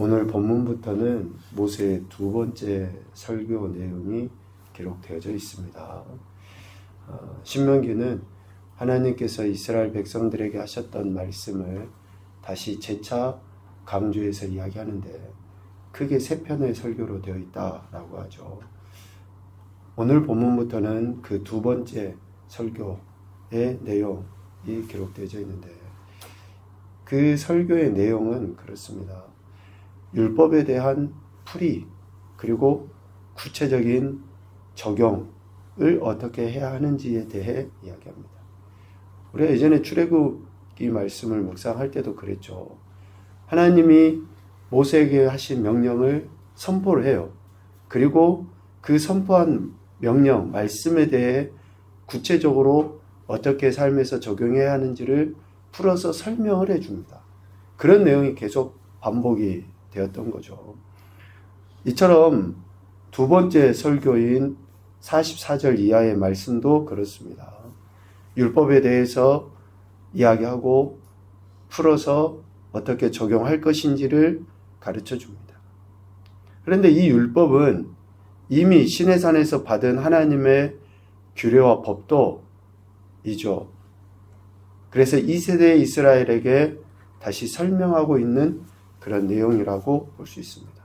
오늘 본문부터는 모세의 두 번째 설교 내용이 기록되어져 있습니다. 신명기는 하나님께서 이스라엘 백성들에게 하셨던 말씀을 다시 재차 강조해서 이야기하는데 크게 세 편의 설교로 되어 있다라고 하죠. 오늘 본문부터는 그 두 번째 설교의 내용이 기록되어져 있는데 그 설교의 내용은 그렇습니다. 율법에 대한 풀이 그리고 구체적인 적용을 어떻게 해야 하는지에 대해 이야기합니다. 우리가 예전에 출애굽기 말씀을 묵상할 때도 그랬죠. 하나님이 모세에게 하신 명령을 선포를 해요. 그리고 그 선포한 명령, 말씀에 대해 구체적으로 어떻게 삶에서 적용해야 하는지를 풀어서 설명을 해줍니다. 그런 내용이 계속 반복이 되었던 거죠. 이처럼 두 번째 설교인 44절 이하의 말씀도 그렇습니다. 율법에 대해서 이야기하고 풀어서 어떻게 적용할 것인지를 가르쳐 줍니다. 그런데 이 율법은 이미 시내산에서 받은 하나님의 규례와 법도이죠. 그래서 2세대 이스라엘에게 다시 설명하고 있는 그런 내용이라고 볼 수 있습니다.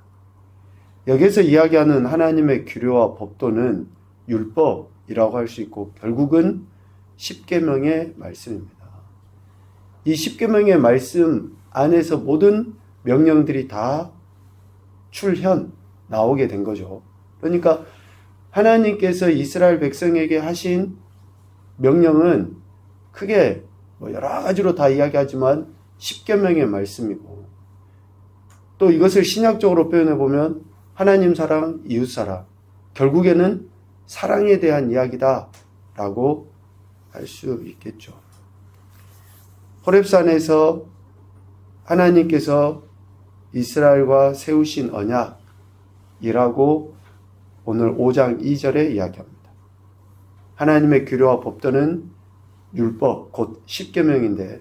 여기서 이야기하는 하나님의 규례와 법도는 율법이라고 할 수 있고 결국은 십계명의 말씀입니다. 이 십계명의 말씀 안에서 모든 명령들이 다 나오게 된 거죠. 그러니까 하나님께서 이스라엘 백성에게 하신 명령은 크게 여러 가지로 다 이야기하지만 십계명의 말씀이고 또 이것을 신약적으로 표현해 보면 하나님 사랑, 이웃 사랑, 결국에는 사랑에 대한 이야기다라고 할 수 있겠죠. 호렙산에서 하나님께서 이스라엘과 세우신 언약이라고 오늘 5장 2절에 이야기합니다. 하나님의 규례와 법도는 율법, 곧 십계명인데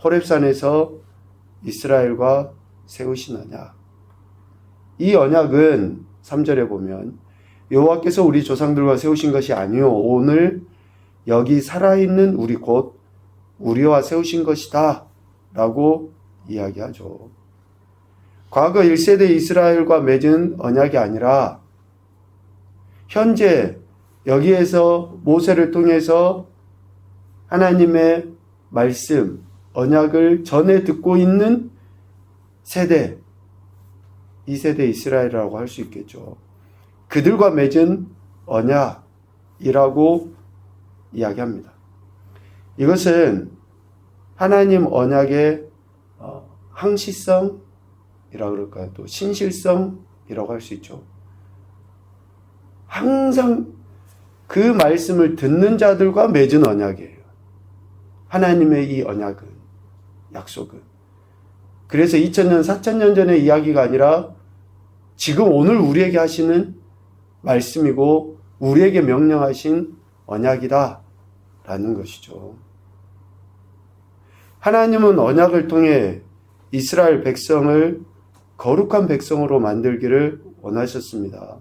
호렙산에서 이스라엘과 세우신 언약. 이 언약은 3절에 보면 여호와께서 우리 조상들과 세우신 것이 아니요 오늘 여기 살아있는 우리 곧 우리와 세우신 것이다 라고 이야기하죠. 과거 1세대 이스라엘과 맺은 언약이 아니라 현재 여기에서 모세를 통해서 하나님의 말씀, 언약을 전해 듣고 있는 세대, 2세대 이스라엘이라고 할 수 있겠죠. 그들과 맺은 언약이라고 이야기합니다. 이것은 하나님 언약의 항시성이라고 그럴까요? 또 신실성이라고 할 수 있죠. 항상 그 말씀을 듣는 자들과 맺은 언약이에요. 하나님의 이 언약은, 약속은. 그래서 2000년, 4000년 전의 이야기가 아니라 지금 오늘 우리에게 하시는 말씀이고 우리에게 명령하신 언약이다 라는 것이죠. 하나님은 언약을 통해 이스라엘 백성을 거룩한 백성으로 만들기를 원하셨습니다.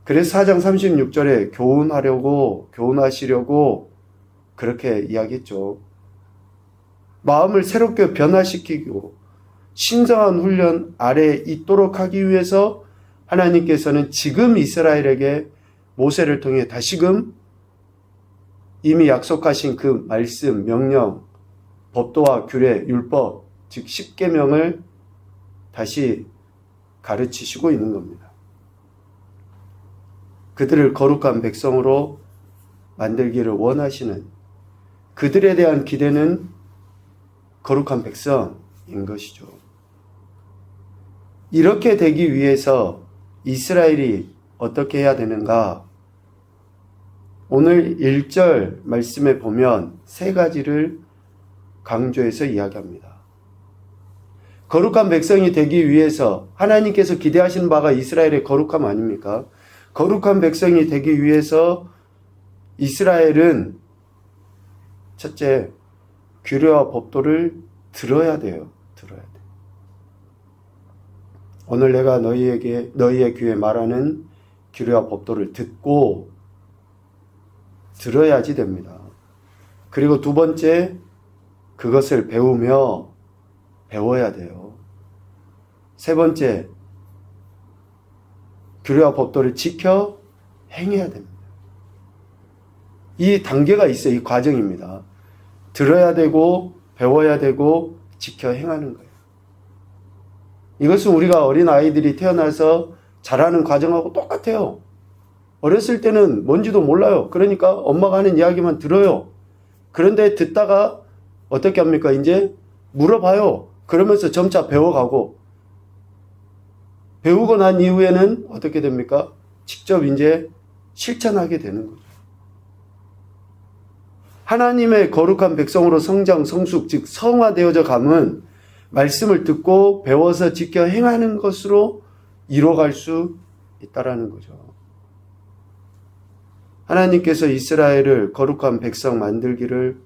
그래서 4장 36절에 교훈하시려고 그렇게 이야기했죠. 마음을 새롭게 변화시키고 신성한 훈련 아래에 있도록 하기 위해서 하나님께서는 지금 이스라엘에게 모세를 통해 다시금 이미 약속하신 그 말씀, 명령, 법도와 규례, 율법, 즉 십계명을 다시 가르치시고 있는 겁니다. 그들을 거룩한 백성으로 만들기를 원하시는 그들에 대한 기대는 거룩한 백성인 것이죠. 이렇게 되기 위해서 이스라엘이 어떻게 해야 되는가? 오늘 1절 말씀에 보면 세 가지를 강조해서 이야기합니다. 거룩한 백성이 되기 위해서 하나님께서 기대하시는 바가 이스라엘의 거룩함 아닙니까? 거룩한 백성이 되기 위해서 이스라엘은 첫째, 규례와 법도를 들어야 돼요. 들어야 돼. 오늘 내가 너희의 귀에 말하는 규례와 법도를 듣고 들어야지 됩니다. 그리고 두 번째, 그것을 배우며 배워야 돼요. 세 번째, 규례와 법도를 지켜 행해야 됩니다. 이 단계가 있어요. 이 과정입니다. 들어야 되고 배워야 되고 지켜 행하는 거예요. 이것은 우리가 어린 아이들이 태어나서 자라는 과정하고 똑같아요. 어렸을 때는 뭔지도 몰라요. 그러니까 엄마가 하는 이야기만 들어요. 그런데 듣다가 어떻게 합니까? 이제 물어봐요. 그러면서 점차 배워가고, 배우고 난 이후에는 어떻게 됩니까? 직접 이제 실천하게 되는 거죠. 하나님의 거룩한 백성으로 성장, 성숙, 즉 성화되어져 감은 말씀을 듣고 배워서 지켜 행하는 것으로 이뤄갈 수 있다라는 거죠. 하나님께서 이스라엘을 거룩한 백성 만들기를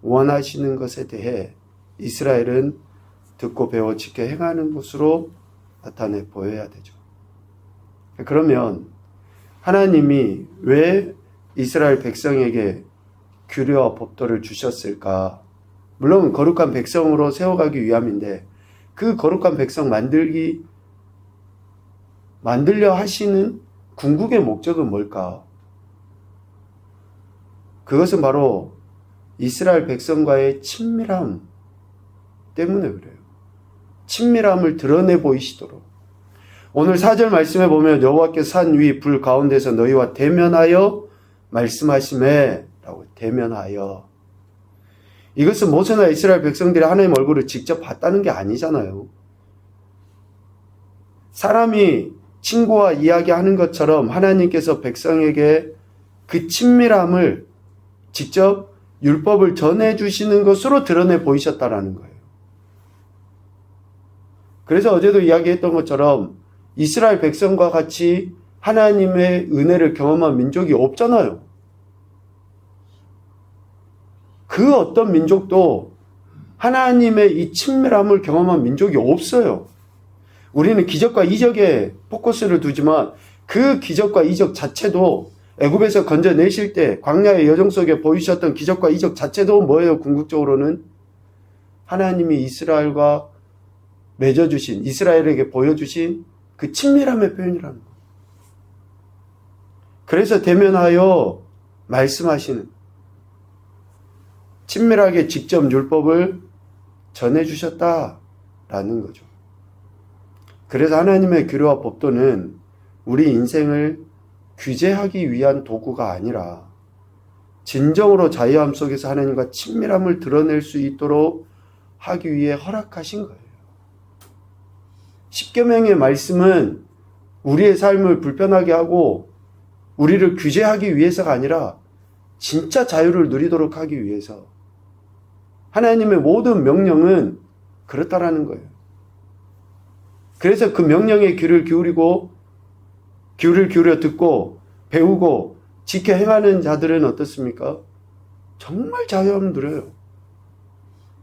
원하시는 것에 대해 이스라엘은 듣고 배워 지켜 행하는 것으로 나타내 보여야 되죠. 그러면 하나님이 왜 이스라엘 백성에게 규례와 법도를 주셨을까? 물론 거룩한 백성으로 세워가기 위함인데 그 거룩한 백성 만들려 하시는 궁극의 목적은 뭘까? 그것은 바로 이스라엘 백성과의 친밀함 때문에 그래요. 친밀함을 드러내 보이시도록. 오늘 4절 말씀에 보면 여호와께서 산 위 불 가운데서 너희와 대면하여 말씀하시매 라고 대면하여. 이것은 모세나 이스라엘 백성들이 하나님 얼굴을 직접 봤다는 게 아니잖아요. 사람이 친구와 이야기하는 것처럼 하나님께서 백성에게 그 친밀함을 직접 율법을 전해주시는 것으로 드러내 보이셨다라는 거예요. 그래서 어제도 이야기했던 것처럼 이스라엘 백성과 같이 하나님의 은혜를 경험한 민족이 없잖아요. 그 어떤 민족도 하나님의 이 친밀함을 경험한 민족이 없어요. 우리는 기적과 이적에 포커스를 두지만 그 기적과 이적 자체도 애굽에서 건져내실 때 광야의 여정 속에 보이셨던 기적과 이적 자체도 뭐예요? 궁극적으로는 하나님이 이스라엘과 맺어주신, 이스라엘에게 보여주신 그 친밀함의 표현이라는 거예요. 그래서 대면하여 말씀하시는, 친밀하게 직접 율법을 전해주셨다라는 거죠. 그래서 하나님의 규례와 법도는 우리 인생을 규제하기 위한 도구가 아니라 진정으로 자유함 속에서 하나님과 친밀함을 드러낼 수 있도록 하기 위해 허락하신 거예요. 십계명의 말씀은 우리의 삶을 불편하게 하고 우리를 규제하기 위해서가 아니라 진짜 자유를 누리도록 하기 위해서. 하나님의 모든 명령은 그렇다라는 거예요. 그래서 그 명령에 귀를 기울여 듣고 배우고 지켜 행하는 자들은 어떻습니까? 정말 자유함을 누려요.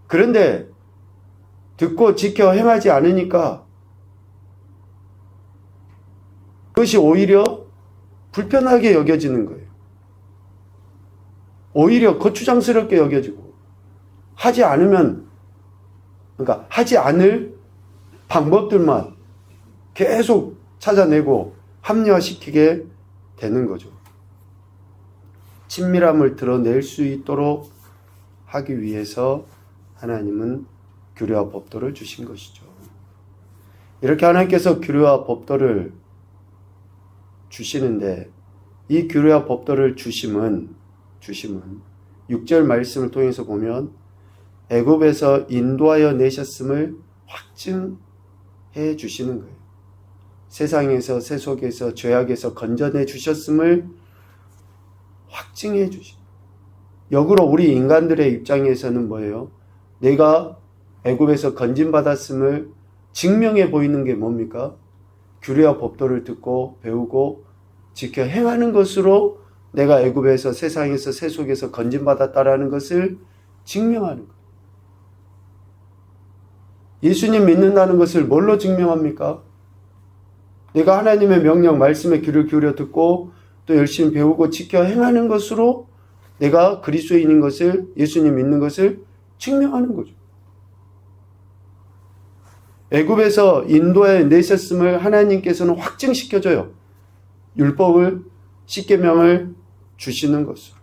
그런데 듣고 지켜 행하지 않으니까 그것이 오히려 불편하게 여겨지는 거예요. 오히려 거추장스럽게 여겨지고 하지 않으면, 그러니까 하지 않을 방법들만 계속 찾아내고 합리화시키게 되는 거죠. 친밀함을 드러낼 수 있도록 하기 위해서 하나님은 규례와 법도를 주신 것이죠. 이렇게 하나님께서 규례와 법도를 주시는데 이 규례와 법도를 주심은 6절 말씀을 통해서 보면 애굽에서 인도하여 내셨음을 확증해 주시는 거예요. 세상에서, 세속에서, 죄악에서 건져내 주셨음을 확증해 주시는 거예요. 역으로 우리 인간들의 입장에서는 뭐예요? 내가 애굽에서 건진받았음을 증명해 보이는 게 뭡니까? 규례와 법도를 듣고 배우고 지켜 행하는 것으로 내가 애굽에서, 세상에서, 세속에서 건진받았다라는 것을 증명하는 거예요. 예수님 믿는다는 것을 뭘로 증명합니까? 내가 하나님의 명령, 말씀에 귀를 기울여 듣고 또 열심히 배우고 지켜 행하는 것으로 내가 그리스도인인 것을, 예수님 믿는 것을 증명하는 거죠. 애굽에서 인도에 내셨음을 하나님께서는 확증시켜줘요. 율법을, 십계명을 주시는 것으로.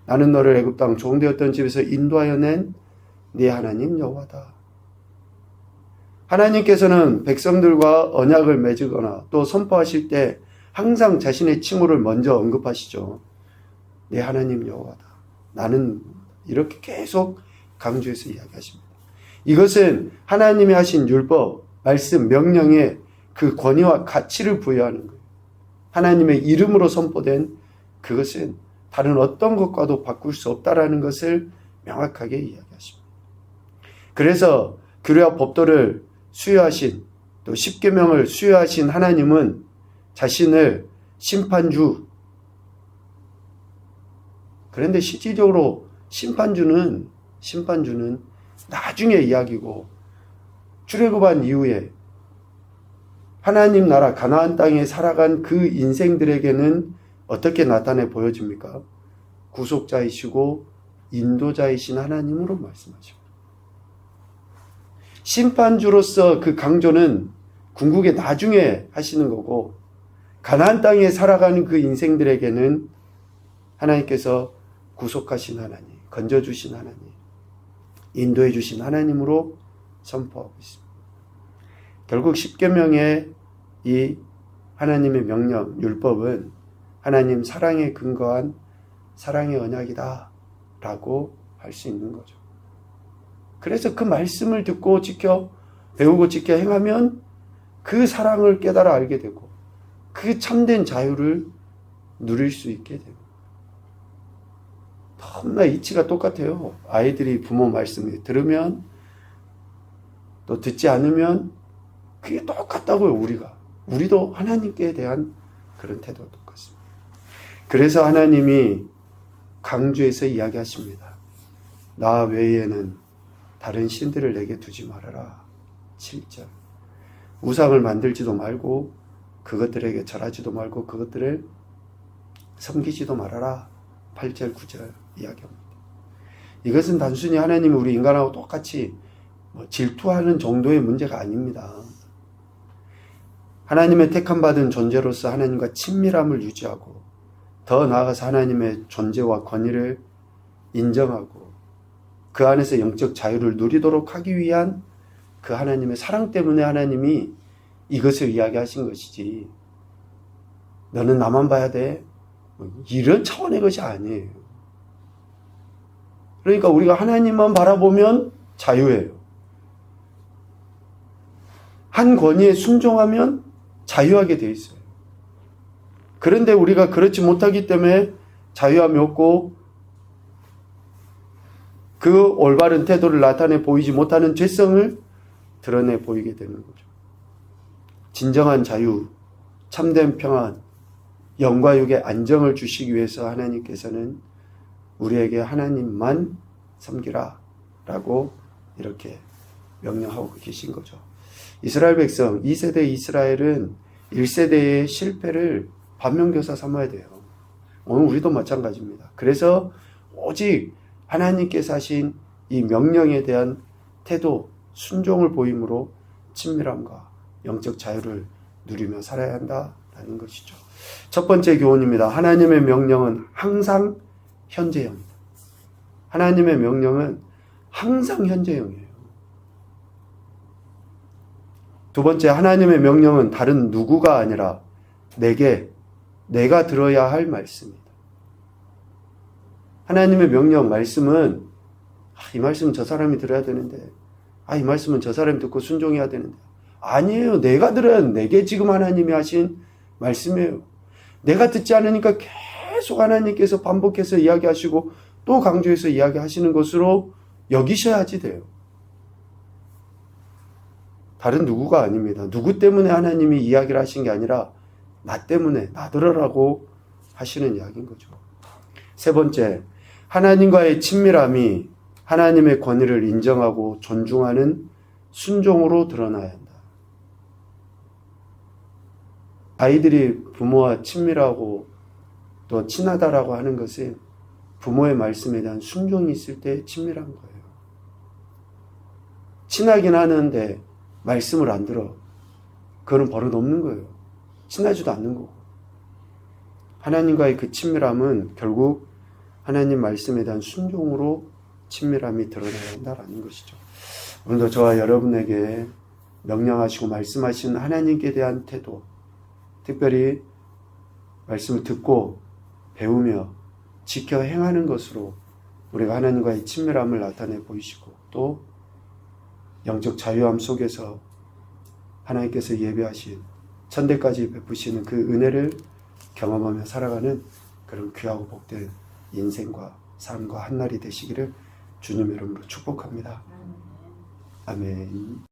나는 너를 애굽 땅 종되었던 집에서 인도하여 낸 네 하나님 여호와다. 하나님께서는 백성들과 언약을 맺으거나 또 선포하실 때 항상 자신의 칭호를 먼저 언급하시죠. 네 하나님 여호와다. 나는 이렇게 계속 강조해서 이야기하십니다. 이것은 하나님이 하신 율법, 말씀, 명령에 그 권위와 가치를 부여하는 거예요. 하나님의 이름으로 선포된 그것은 다른 어떤 것과도 바꿀 수 없다라는 것을 명확하게 이야기하십니다. 그래서 규례와 법도를 수여하신, 또 십계명을 수여하신 하나님은 자신을 심판주, 그런데 실질적으로 심판주는 나중에 이야기고, 출애굽한 이후에 하나님 나라 가나안 땅에 살아간 그 인생들에게는 어떻게 나타내 보여집니까? 구속자이시고 인도자이신 하나님으로 말씀하십니다. 심판주로서 그 강조는 궁극에 나중에 하시는 거고, 가나안 땅에 살아가는 그 인생들에게는 하나님께서 구속하신 하나님, 건져주신 하나님, 인도해 주신 하나님으로 선포하고 있습니다. 결국 십계명의 이 하나님의 명령, 율법은 하나님 사랑에 근거한 사랑의 언약이다 라고 할 수 있는 거죠. 그래서 그 말씀을 듣고 지켜, 배우고 지켜 행하면 그 사랑을 깨달아 알게 되고 그 참된 자유를 누릴 수 있게 됩니다. 너무나 이치가 똑같아요. 아이들이 부모 말씀을 들으면 또 듣지 않으면 그게 똑같다고요. 우리도 하나님께 대한 그런 태도가 똑같습니다. 그래서 하나님이 강조해서 이야기하십니다. 나 외에는 다른 신들을 내게 두지 말아라. 7절. 우상을 만들지도 말고 그것들에게 절하지도 말고 그것들을 섬기지도 말아라. 8절 9절 이야기합니다. 이것은 단순히 하나님이 우리 인간하고 똑같이 질투하는 정도의 문제가 아닙니다. 하나님의 택함받은 존재로서 하나님과 친밀함을 유지하고 더 나아가서 하나님의 존재와 권위를 인정하고 그 안에서 영적 자유를 누리도록 하기 위한 그 하나님의 사랑 때문에 하나님이 이것을 이야기하신 것이지, 너는 나만 봐야 돼, 이런 차원의 것이 아니에요. 그러니까 우리가 하나님만 바라보면 자유예요. 한 권위에 순종하면 자유하게 돼 있어요. 그런데 우리가 그렇지 못하기 때문에 자유함이 없고 그 올바른 태도를 나타내 보이지 못하는 죄성을 드러내 보이게 되는 거죠. 진정한 자유, 참된 평안, 영과 육의 안정을 주시기 위해서 하나님께서는 우리에게 하나님만 섬기라 라고 이렇게 명령하고 계신 거죠. 이스라엘 백성, 2세대 이스라엘은 1세대의 실패를 반면교사 삼아야 돼요. 오늘 우리도 마찬가지입니다. 그래서 오직 하나님께서 하신 이 명령에 대한 태도, 순종을 보임으로 친밀함과 영적 자유를 누리며 살아야 한다라는 것이죠. 첫 번째 교훈입니다. 하나님의 명령은 항상 현재형입니다. 하나님의 명령은 항상 현재형이에요. 두 번째, 하나님의 명령은 다른 누구가 아니라 내가 들어야 할 말씀입니다. 하나님의 명령, 말씀은 이 말씀은 저 사람이 들어야 되는데, 이 말씀은 저 사람이 듣고 순종해야 되는데, 아니에요. 내가 들어야, 내게 지금 하나님이 하신 말씀이에요. 내가 듣지 않으니까 계속 하나님께서 반복해서 이야기하시고 또 강조해서 이야기하시는 것으로 여기셔야지 돼요. 다른 누구가 아닙니다. 누구 때문에 하나님이 이야기를 하신 게 아니라 나 때문에, 나 들으라고 하시는 이야기인 거죠. 세 번째, 하나님과의 친밀함이 하나님의 권위를 인정하고 존중하는 순종으로 드러나야 한다. 아이들이 부모와 친밀하고 또 친하다라고 하는 것은 부모의 말씀에 대한 순종이 있을 때 친밀한 거예요. 친하긴 하는데 말씀을 안 들어. 그거는 버릇없는 거예요. 친하지도 않는 거고. 하나님과의 그 친밀함은 결국 하나님 말씀에 대한 순종으로 친밀함이 드러나야 한다라는 것이죠. 오늘도 저와 여러분에게 명령하시고 말씀하시는 하나님께 대한 태도, 특별히 말씀을 듣고 배우며 지켜 행하는 것으로 우리가 하나님과의 친밀함을 나타내 보이시고 또 영적 자유함 속에서 하나님께서 예배하신 천대까지 베푸시는 그 은혜를 경험하며 살아가는 그런 귀하고 복된 인생과 삶과 한날이 되시기를 주님의 이름으로 축복합니다. 아멘.